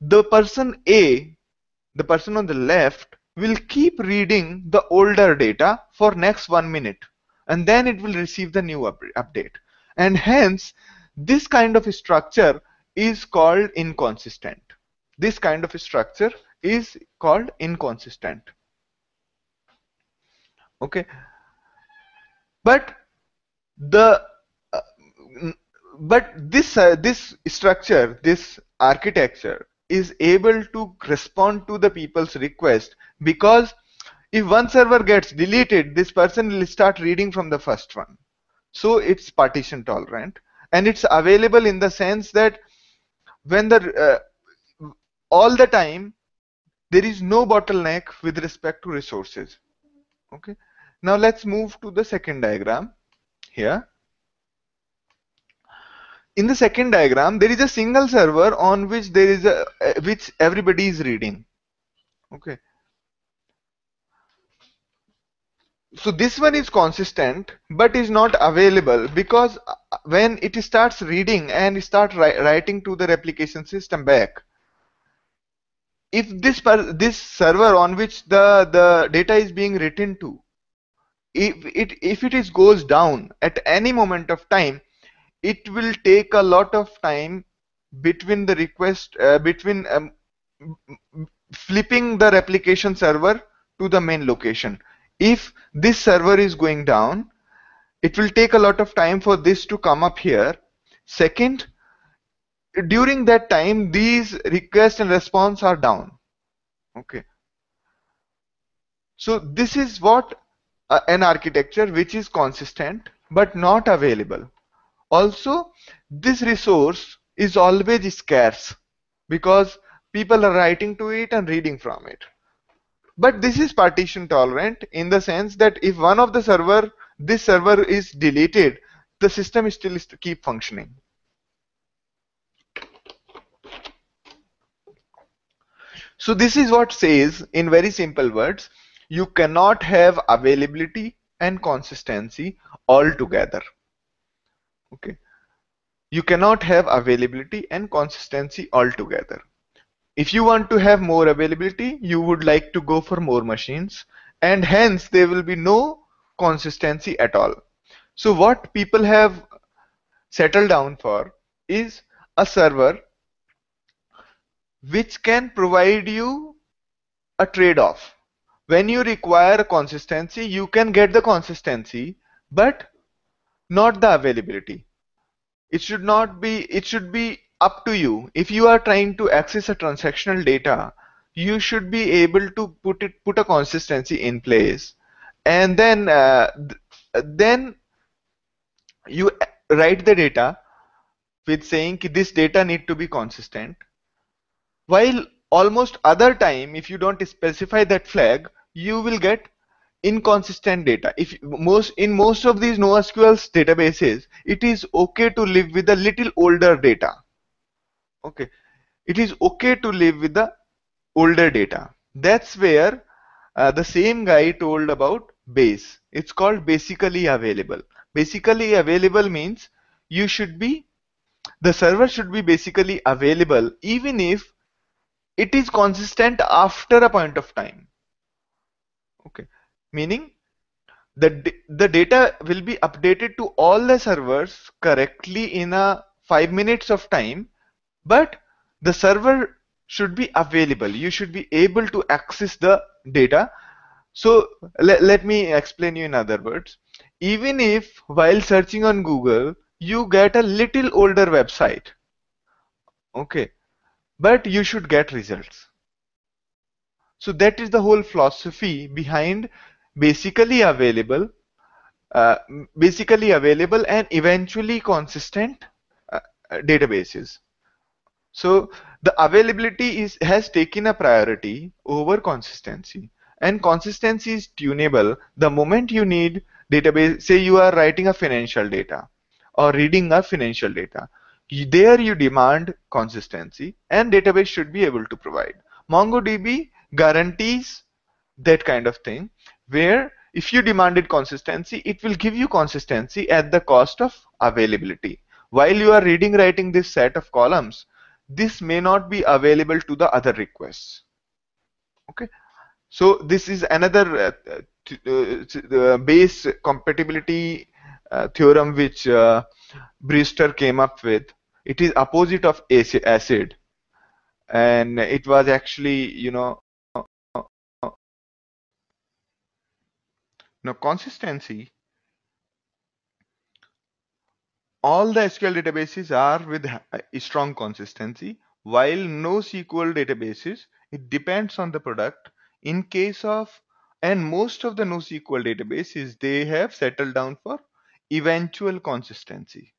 the person A, the person on the left, will keep reading the older data for next 1 minute, and then it will receive the new update. And hence this kind of structure is called inconsistent. This kind of structure is called inconsistent. Okay, but this structure, this architecture is able to respond to the people's request, because if one server gets deleted, this person will start reading from the first one. So it's partition tolerant, and it's available in the sense that when the all the time there is no bottleneck with respect to resources. Okay, now let's move to the second diagram here. In the second diagram, there is a single server on which there is a which everybody is reading. Okay, so this one is consistent but is not available, because when it starts reading and start writing to the replication system back, if this server on which the data is being written to, if it is goes down at any moment of time, it will take a lot of time between the request between flipping the replication server to the main location. If this server is going down, it will take a lot of time for this to come up here. Second, during that time these request and response are down. Okay, so this is what an architecture which is consistent but not available. Also, this resource is always scarce because people are writing to it and reading from it. But this is partition tolerant in the sense that if one of the server, this server is deleted, the system is still keep functioning. So this is what says in very simple words, you cannot have availability and consistency all together. Okay, you cannot have availability and consistency all together. If you want to have more availability, you would like to go for more machines, and hence there will be no consistency at all. So what people have settled down for is a server which can provide you a trade-off. When you require consistency, you can get the consistency, but not the availability. It should not be, it should be up to you. If you are trying to access a transactional data, you should be able to put a consistency in place, and then you write the data with saying this data need to be consistent. While almost other time, if you don't specify that flag, you will get inconsistent data. If in most of these NoSQL databases, it is okay to live with a little older data. Okay, it is okay to live with the older data. That's where the same guy told about base. It's called basically available. Basically available means you should be, the server should be basically available even if it is consistent after a point of time. Okay, meaning the data will be updated to all the servers correctly in a 5 minutes of time, but the server should be available. You should be able to access the data. So let me explain you in other words. Even if while searching on Google you get a little older website, okay, but you should get results. So that is the whole philosophy behind basically available, and eventually consistent databases. So the availability has taken a priority over consistency, and consistency is tunable. The moment you need database, say you are writing a financial data or reading a financial data, there you demand consistency, and database should be able to provide. MongoDB guarantees that kind of thing, where if you demanded consistency, it will give you consistency at the cost of availability. While you are writing this set of columns, this may not be available to the other requests. Okay, so this is another base compatibility theorem which Brewster came up with. It is opposite of acid, and it was actually, now consistency. All the SQL databases are with a strong consistency, while NoSQL databases, it depends on the product. In case of, and most of the NoSQL databases, they have settled down for eventual consistency,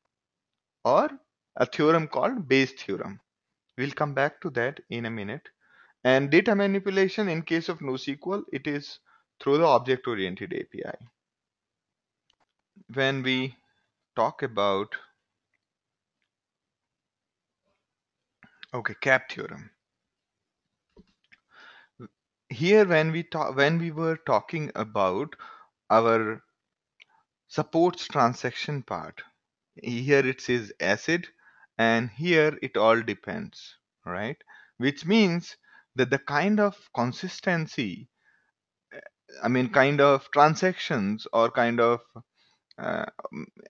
or a theorem called Bayes theorem. We'll come back to that in a minute. And data manipulation, in case of NoSQL, it is through the object-oriented API. When we talk about, okay, CAP theorem. Here, when we were talking about our supports transaction part, here it says acid, and here it all depends, right? Which means that the kind of consistency, kind of transactions or kind of uh,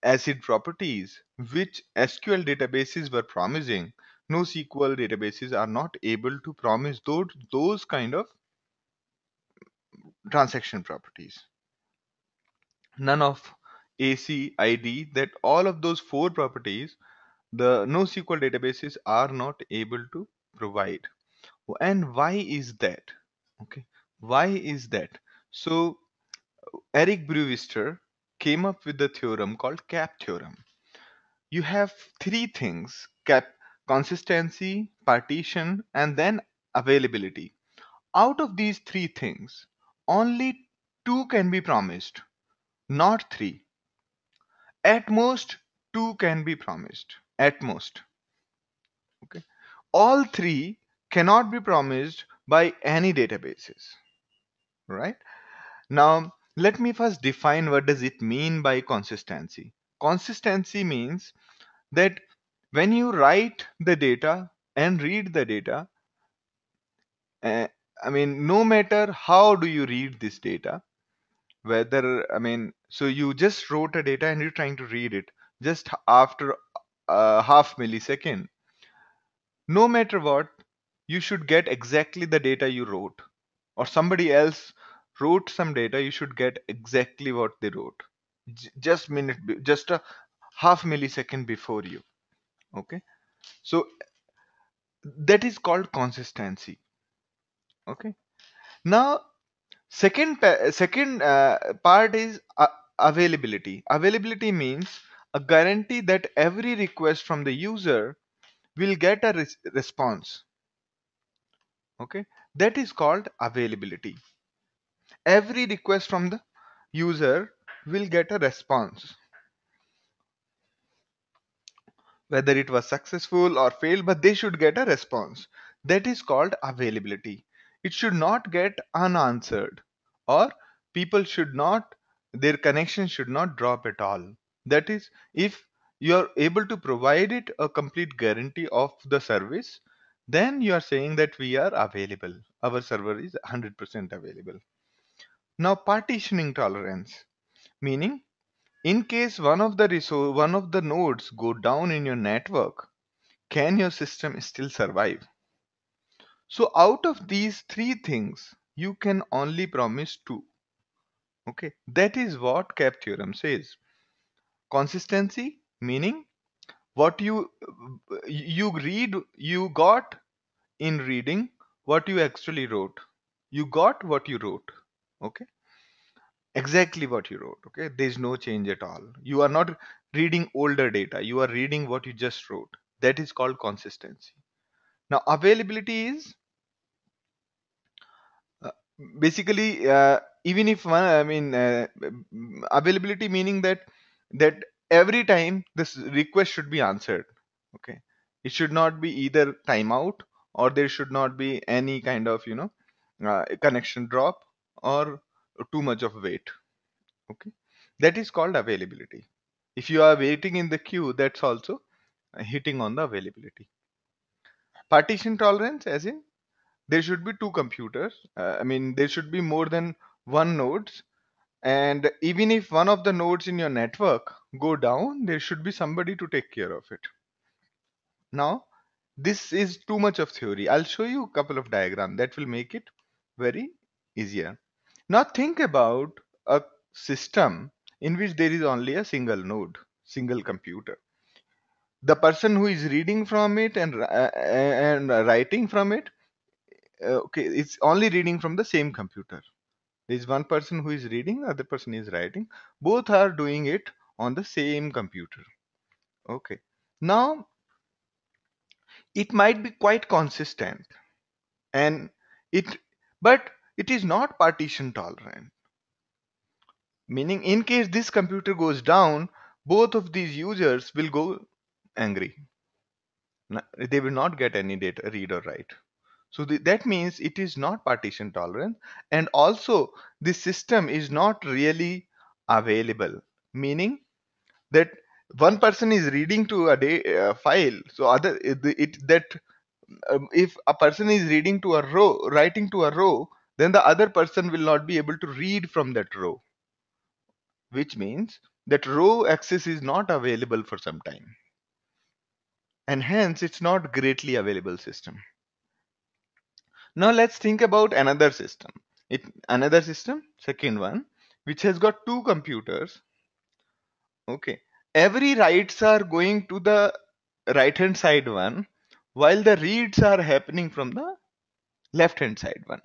acid properties which SQL databases were promising, NoSQL databases are not able to promise those kind of transaction properties. None of AC, ID, that all of those four properties, the NoSQL databases are not able to provide. And why is that? Okay, why is that? So Eric Brewster came up with the theorem called CAP theorem. You have three things: cap, consistency, partition, and then availability. Out of these three things, only two can be promised, not three. At most, two can be promised. At most. Okay. All three cannot be promised by any databases. Right? Now, let me first define what does it mean by consistency. Consistency means that when you write the data and read the data, uh, no matter how do you read this data, whether, so you just wrote a data and you're trying to read it just after a half millisecond, no matter what, you should get exactly the data you wrote, or somebody else wrote some data, you should get exactly what they wrote, just a half millisecond before you. Okay, so that is called consistency. Okay, now second part is availability. Availability means a guarantee that every request from the user will get a response. Okay, that is called availability. Every request from the user will get a response, whether it was successful or failed, but they should get a response. That is called availability. It should not get unanswered, or people should not, their connection should not drop at all. That is, if you are able to provide it a complete guarantee of the service, then you are saying that we are available. Our server is 100% available. Now, partitioning tolerance, meaning in case one of the nodes go down in your network, can your system still survive? So out of these three things, you can only promise two. Okay, that is what CAP theorem says. Consistency, meaning what you got in reading what you actually wrote. You got what you wrote. Okay, exactly what you wrote. Okay, there is no change at all. You are not reading older data, you are reading what you just wrote. That is called consistency. Now availability is uh, basically, even if one, availability meaning that every time this request should be answered. Okay, it should not be either timeout, or there should not be any kind of connection drop, or too much of wait. Okay, that is called availability. If you are waiting in the queue, that's also hitting on the availability. Partition tolerance, as in there should be two computers. There should be more than one nodes, and even if one of the nodes in your network go down, there should be somebody to take care of it. Now, this is too much of theory. I'll show you a couple of diagrams that will make it very easier. Now think about a system in which there is only a single node, single computer. the person who is reading from it and writing from it, okay, it's only reading from the same computer. There is one person who is reading, the other person is writing. Both are doing it on the same computer. Okay. Now it might be quite consistent, and it but it is not partition tolerant. Meaning, in case this computer goes down, both of these users will go angry. They will not get any data, read or write. So that means it is not partition tolerant, and also this system is not really available. Meaning that one person is reading to a file, so if a person is reading to a row, writing to a row, then the other person will not be able to read from that row, which means that row access is not available for some time, and hence it's not greatly available system. Now let's think about another system. Another system, second one, which has got two computers. Okay, every writes are going to the right hand side one, while the reads are happening from the left hand side one.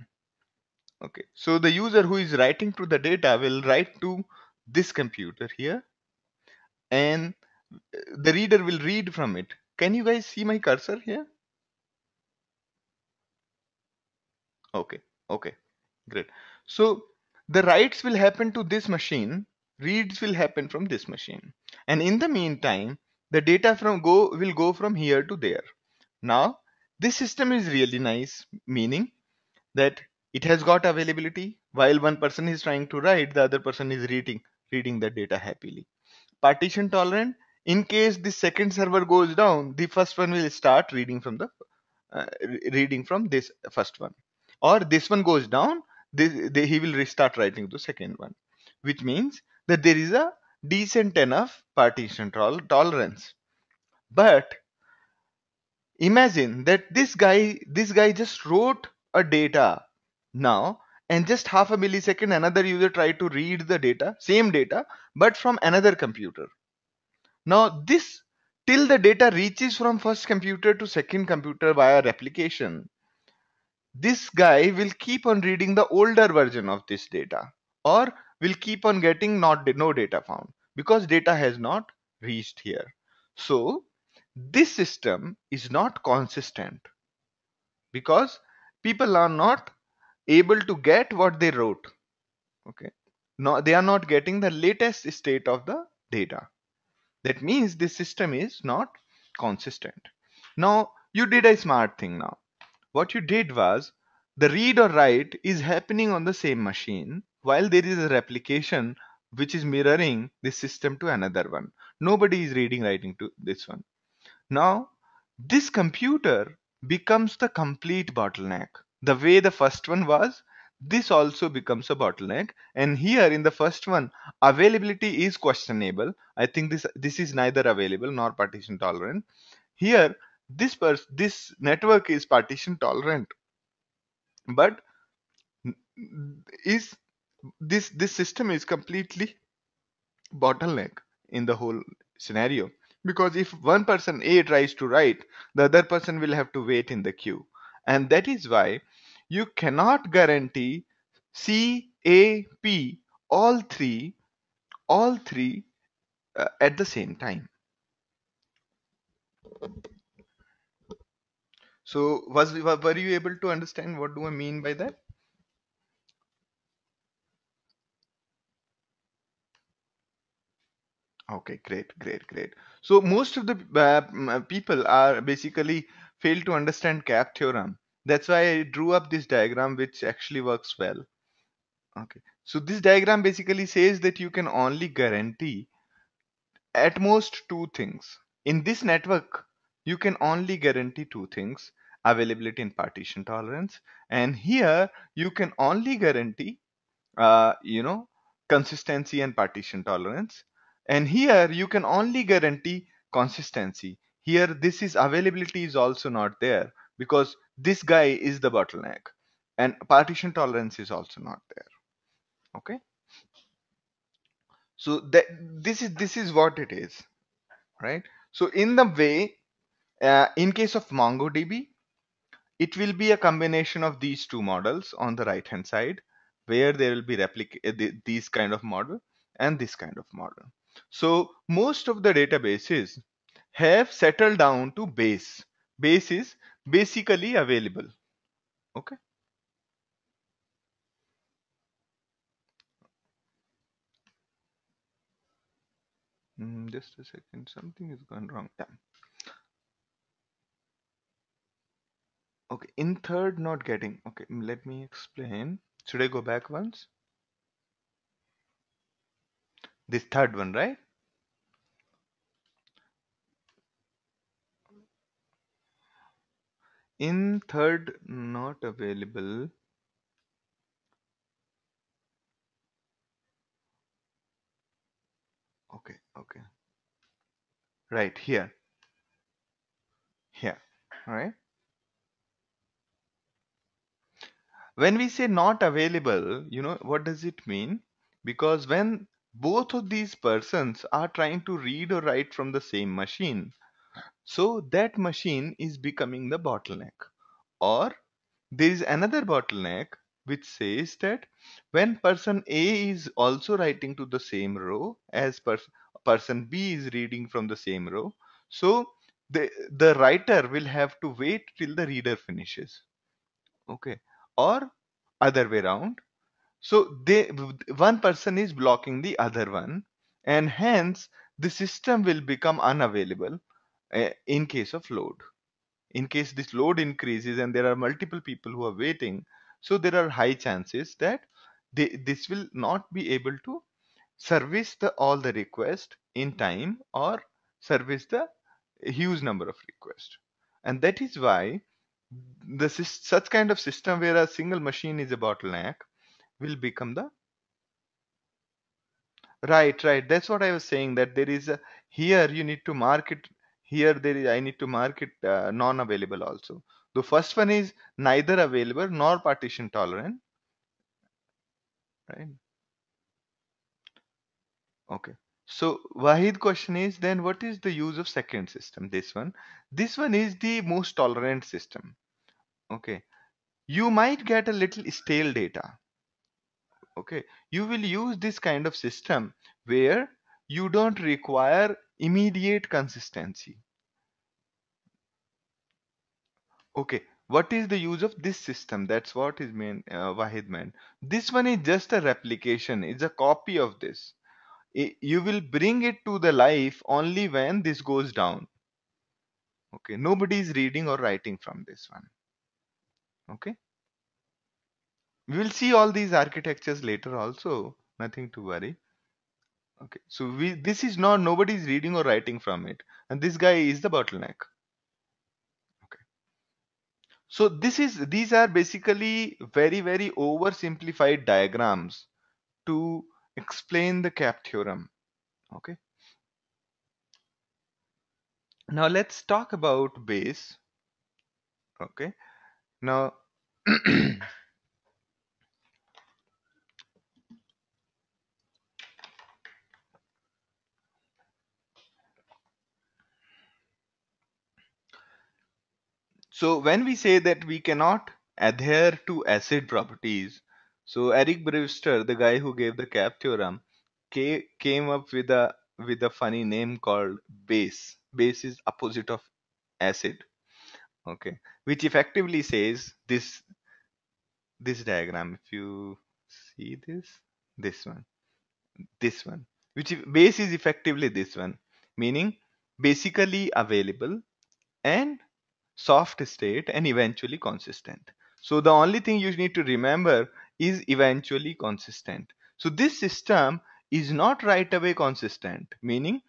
Okay, so the user who is writing to the data will write to this computer here, and the reader will read from it. Can you guys see my cursor here? Okay, okay, great. So the writes will happen to this machine, reads will happen from this machine, and in the meantime, the data will go from here to there. Now, this system is really nice, meaning that it has got availability. While one person is trying to write, the other person is reading the data happily. Partition tolerant. In case the second server goes down, the first one will start reading from this first one, or this one goes down, he will restart writing the second one, which means that there is a decent enough partition tolerance. But imagine that this guy just wrote a data now, and just half a millisecond another user tried to read the data, same data, but from another computer. Now this, till the data reaches from first computer to second computer via replication, this guy will keep on reading the older version of this data, or will keep on getting no data found, because data has not reached here. So this system is not consistent, because people are not able to get what they wrote. Okay, no, they are not getting the latest state of the data. That means this system is not consistent. Now you did a smart thing. Now what you did was, the read or write is happening on the same machine, while there is a replication which is mirroring this system to another one. Nobody is reading writing to this one. Now this computer becomes the complete bottleneck. The way the first one was, this also becomes a bottleneck. And here in the first one, availability is questionable. I think this is neither available nor partition tolerant. Here this network is partition tolerant, but is this system is completely bottleneck in the whole scenario, because if one person A tries to write, the other person will have to wait in the queue, and that is why you cannot guarantee C, A, P, all three at the same time. So were you able to understand what do I mean by that? Okay, great, great, great. So most of the people are basically fail to understand CAP theorem. That's why I drew up this diagram, which actually works well. Okay. So this diagram basically says that you can only guarantee at most two things. In this network, you can only guarantee two things: availability and partition tolerance. And here you can only guarantee uh, you know consistency and partition tolerance. And here you can only guarantee consistency. Here this is availability is also not there, because this guy is the bottleneck, and partition tolerance is also not there. Okay, so this is what it is, right? So in the way, in case of MongoDB, it will be a combination of these two models on the right hand side, where there will be these kind of model and this kind of model. So most of the databases have settled down to base. Base is basically available. Okay. Just a second, something is gone wrong. Yeah. Okay, in third, not getting. Okay, let me explain. Should I go back once? This third one, right? In third, not available. Okay, okay. Right here, here. All right. When we say not available, what does it mean? Because when both of these persons are trying to read or write from the same machine, so that machine is becoming the bottleneck. Or there is another bottleneck which says that when person A is also writing to the same row as person B is reading from the same row, so the writer will have to wait till the reader finishes. Okay. Or other way around. So one person is blocking the other one, and hence the system will become unavailable in case of load. In case this load increases and there are multiple people who are waiting, so there are high chances that this will not be able to service all the request in time, or service the huge number of requests. And that is why such kind of system where a single machine is a bottleneck will become the right. That's what I was saying, that there is a, here you need to mark it. Here there is, I need to mark it non-available also. The first one is neither available nor partition tolerant, right? Okay. So Wahid question is, then what is the use of second system? This one is the most tolerant system. Okay. You might get a little stale data. Okay. You will use this kind of system where you don't require immediate consistency. Okay, what is the use of this system? That's what is meant, Wahid meant. This one is just a replication, it's a copy of this. You will bring it to the life only when this goes down. Okay, nobody is reading or writing from this one. Okay, we will see all these architectures later also, nothing to worry. Okay, so this is not, nobody is reading or writing from it, and this guy is the bottleneck. Okay. So these are basically very oversimplified diagrams to explain the CAP theorem. Okay. Now let's talk about base. Okay. Now so when we say that we cannot adhere to acid properties, so Eric Brewster, the guy who gave the CAP theorem, came up with a funny name called base. Base is opposite of acid. Okay, which effectively says this diagram. If you see this one, this one, base is effectively this one, meaning basically available and soft state and eventually consistent. So the only thing you need to remember is eventually consistent. So this system is not right away consistent, meaning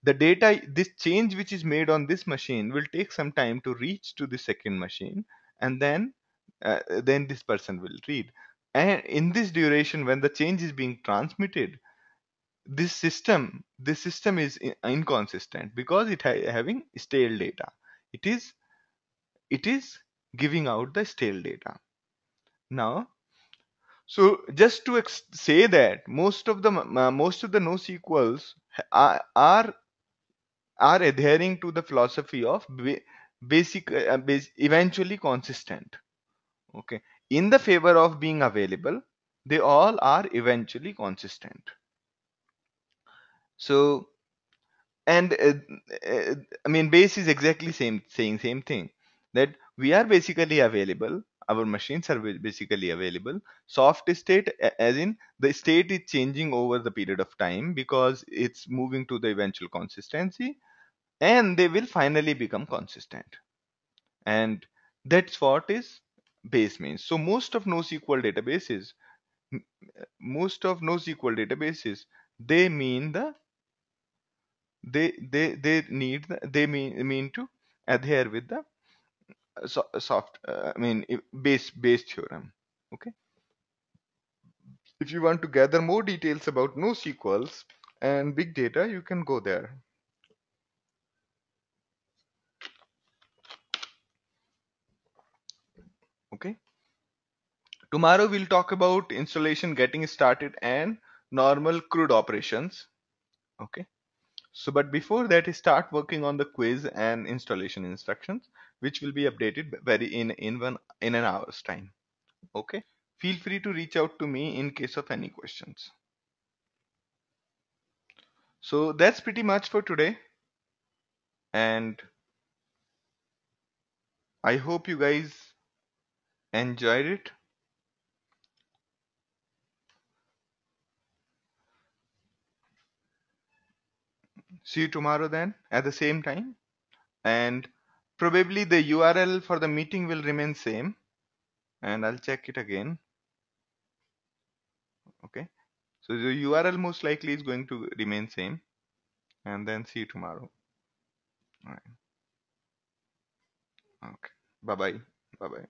the data, this change which is made on this machine will take some time to reach to the second machine, and then this person will read. And in this duration, when the change is being transmitted, this system is inconsistent because it having stale data. It is it is giving out the stale data. Now, so just to say that most of the NoSQLs are are adhering to the philosophy of eventually consistent. Okay, in the favor of being available, they all are eventually consistent. So, and I mean, base is exactly saying same thing, that we are basically available. Our machines are basically available. Soft state, as in the state is changing over the period of time because it's moving to the eventual consistency, and they will finally become consistent. And that's what is base means. So most of NoSQL databases, they mean the they need they mean to adhere with the soft I mean base theorem. Okay, if you want to gather more details about NoSQLs and big data, you can go there. Okay, tomorrow we'll talk about installation, getting started, and normal CRUD operations. Okay, so but before that, start working on the quiz and installation instructions, which will be updated very in an hour's time. Okay, feel free to reach out to me in case of any questions. So that's pretty much for today, and I hope you guys enjoyed it. See you tomorrow then at the same time, and probably the URL for the meeting will remain same, and I'll check it again. Okay, so the URL most likely is going to remain same, and then see you tomorrow. All right. Okay, bye bye. Bye bye.